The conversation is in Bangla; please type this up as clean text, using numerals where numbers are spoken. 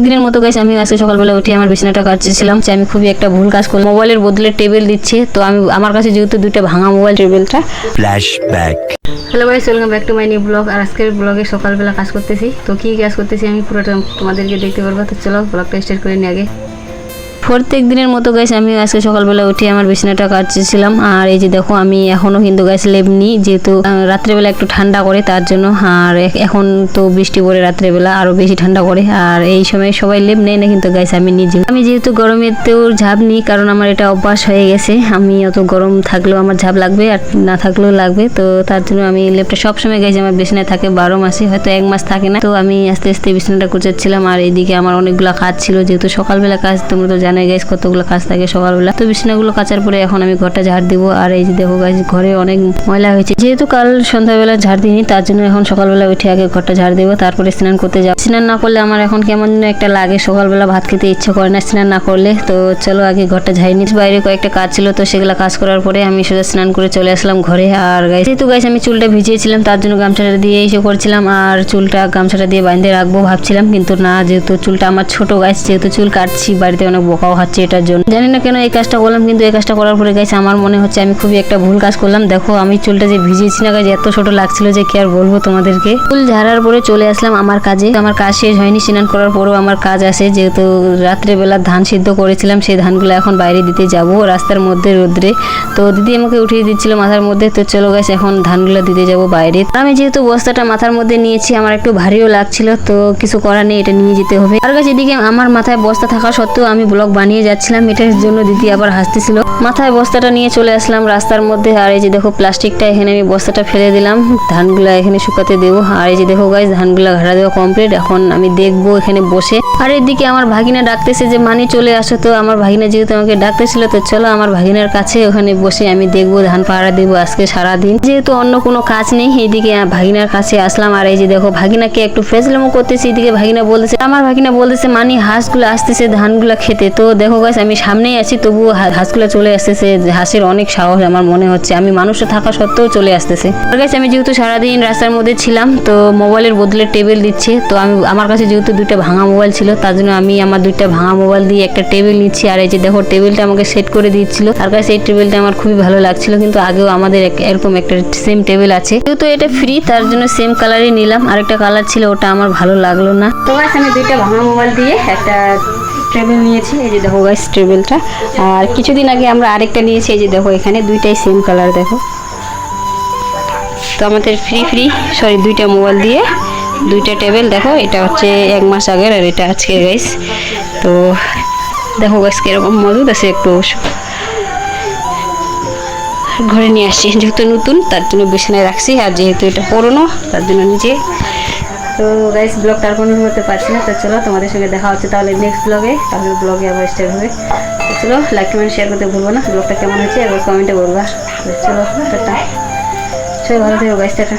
দিনের মতো গাইস আমি আজকে সকালবেলা উঠে আমার বিছানাটা কাটছিলাম যে আমি খুবই একটা ভুল কাজ করলাম। মোবাইলের বদলে টেবিল দিচ্ছে, তো আমি আমার কাছে যেহেতু দুইটা ভাঙা মোবাইল, টেবিলটা flashback. Hello guys, welcome back to my new blog. আর আজকের ব্লগে সকালবেলা কাজ করতেছি, তো কি কাজ করতেছি আমি পুরোটা তোমাদেরকে দেখতে পারবো। তো চলো ব্লগটা স্টার্ট করে নিই। আগে প্রত্যেক দিনের মতো গাইস আমি আজকে সকালবেলা উঠে আমার বিছানাটা কাটছিলাম। আর এই যে দেখো আমি এখনো কিন্তু গাইস লেবনি, যেহেতু রাত্রেবেলা একটু ঠান্ডা করে তার জন্য। আর এখন তো বৃষ্টি পড়ে রাত্রেবেলা আরো বেশি ঠান্ডা করে, আর এই সময় সবাই লেপ নেয় না, কিন্তু গাইস আমি যেহেতু গরমেতেও ঝাঁপ নিই, কারণ আমার এটা অভ্যাস হয়ে গেছে। আমি অত গরম থাকলেও আমার ঝাঁপ লাগবে আর না থাকলেও লাগবে, তো তার জন্য আমি লেপটা সবসময় গাইস আমার বিছানায় থাকে 12 মাসে, হয়তো 1 মাস থাকে না। তো আমি আস্তে আস্তে বিছানাটা গুছাচ্ছিলাম। আর এইদিকে আমার অনেকগুলো কাজ ছিল, যেহেতু সকালবেলা কাজ তোমরা তো জানোই গাইস কতগুলো কাজ থাকে সকালবেলা। তো বিছানাগুলো কাচার পরে এখন আমি ঘরটা ঝাড় দিব। আর এই যে দেখো গাইস ঘরে অনেক ময়লা হয়েছে, যেহেতু কাল সন্ধ্যাবেলা ঝাড় দিইনি, তার জন্য এখন সকালবেলা উঠে আগে ঘরটা ঝাড় দেবো, তারপরে স্নান করতে যাবো। স্নান না করলে আমার এখন কেমন যেন একটা লাগে, সকালবেলা ভাত খেতে ইচ্ছে করে না স্নান না করলে। তো চলো আগে ঘরটা ঝাড়ি নিই। বাইরে কয়েকটা কাজ ছিল, তো সেগুলো কাজ করার পরে আমি সোজা স্নান করে চলে আসলাম ঘরে। আর গাইস যেহেতু গাইস আমি চুলটা ভিজিয়েছিলাম, তার জন্য গামছাটা দিয়ে এসে করছিলাম, আর চুলটা গামছাটা দিয়ে বাঁধে রাখবো ভাবছিলাম, কিন্তু না, যেহেতু চুলটা আমার ছোট গাইস, যেহেতু চুল কাটছি বাড়িতে অনেক বকাও হচ্ছে এটার জন্য। জানি না কেন এই কাজটা করলাম, কিন্তু এই কাজটা করার পরে গাইস আমার মনে হচ্ছে আমি খুবই একটা ভুল কাজ করলাম। দেখো আমি চুলটা যে ভিজিয়েছি না গাইস, এত ছোট লাগছিল যে কি আর বলবো তোমাদেরকে। চুল ঝাড়ার পরে চলে আসলাম আমার কাজে। আমার কাজ শেষ হয়নি, স্নান করার পরেও আমার কাজ আছে, যেহেতু রাত্রেবেলা ধান সিদ্ধ করেছিলাম, সেই ধানগুলো এখন বাইরে দিতে যাব রাস্তার মধ্যে রোদ্রে। তো দিদি আমাকে উঠিয়ে দিচ্ছিল মাথার মধ্যে। তো চলো গাইস এখন ধানগুলো দিতে যাব বাইরে। আমি যেহেতু বস্তাটা মাথার মধ্যে নিয়েছি, আমার একটু ভারীও লাগছিল, তো কিছু করার নেই, এটা নিয়ে যেতে হবে। আর গাইস এদিকে আমার মাথায় বস্তা থাকা সত্ত্বেও আমি ব্লগ বানিয়ে যাচ্ছিলাম, এটার জন্য দিদি আবার হাসতেছিল। মাথায় বস্তাটা নিয়ে চলে আসলাম রাস্তার মধ্যে। আর এই যে দেখো প্লাস্টিকটা এখানে আমি বস্তাটা ফেলে দিলাম, ধানগুলা এখানে শুকাতে দেবো। আর এই যে দেখো গাইস ধানগুলা ঘাড়া দেওয়া কমপ্লিট, এখন আমি দেখবো এখানে বসে। আর এদিকে আমার ভাগিনা ডাকতেছে যে মানি চলে আসো। তো আমার ভাগিনা যেহেতু আমাকে ডাকতেছিল, তো চলো আমার ভাগিনার কাছে ওখানে বসে আমি দেখবো, ধান পাহারা দেবো আজকে সারাদিন, যেহেতু অন্য কোনো কাজ নেই। এইদিকে ভাগিনার কাছে আসলাম। আর এই যে দেখো ভাগিনাকে একটু ফেসলেমো করতেছি, এদিকে আমার ভাগিনা বলতেছে মানি হাঁসগুলো আসতেছে ধানগুলা খেতে। তো দেখো গাইস আমি সামনেই আছি, তবুও হাঁসগুলো চলে আসতেছে। হাঁসের অনেক সাহস আমার মনে হচ্ছে, আমি মানুষে থাকা সত্ত্বেও চলে আসতেছে। আর গাইস আমি যেহেতু সারাদিন রাস্তার মধ্যে ছিলাম, তো মোবাইলের বদলে টেবিল দিচ্ছে। তো আমার কাছে যেহেতু দুইটা ভাঙা মোবাইল ছিল, তার জন্য আমি আমার দুইটা ভাঙা মোবাইল দিয়ে একটা টেবিল নিচ্ছি। আর এই যে দেখো টেবিলটা আমাকে সেট করে দিচ্ছিল। আর গাইস এই টেবিলটা আমার খুবই ভালো লাগছিল, কিন্তু আগেও আমাদের এরকম একটা সেম টেবিল আছে, যেহেতু এটা ফ্রি তার জন্য সেম কালারই নিলাম। আরেকটা কালার ছিল, ওটা আমার ভালো লাগলো না। তো গাইস আমি দুইটা ভাঙা মোবাইল দিয়ে একটা টেবিল নিয়েছি। এই যে দেখো গাইস টেবিলটা। আর কিছুদিন আগে আমরা আরেকটা নিয়েছি, এই যে দেখো এখানে দুইটাই সেম কালার দেখো। তো আমাদের দুইটা মোবাইল দিয়ে দুইটা টেবিল দেখো, এটা হচ্ছে 1 মাস আগের আর এটা আজকে গাইস। তো দেখো গাইস কিরকম মজুদ আছে, একটু ঘরে নিয়ে আসছি, যেহেতু নতুন তার জন্য বিছানায় রাখছি, আর যেহেতু এটা পুরনো তার জন্য নিচে। তো গাইস ব্লগটা আর কোনো করতে পারছি না। তো চলো তোমাদের সঙ্গে দেখা হচ্ছে তাহলে নেক্সট ব্লগে, তাহলে ব্লগে আবার স্টার্ট হবে। তো চলো লাইক কমেন্ট শেয়ার করতে ভুলবো না। ব্লগটা কেমন হয়েছে একবার কমেন্টে বলবা। চলো টাটা, সবাই ভালো থেকো গাইস, টাটা।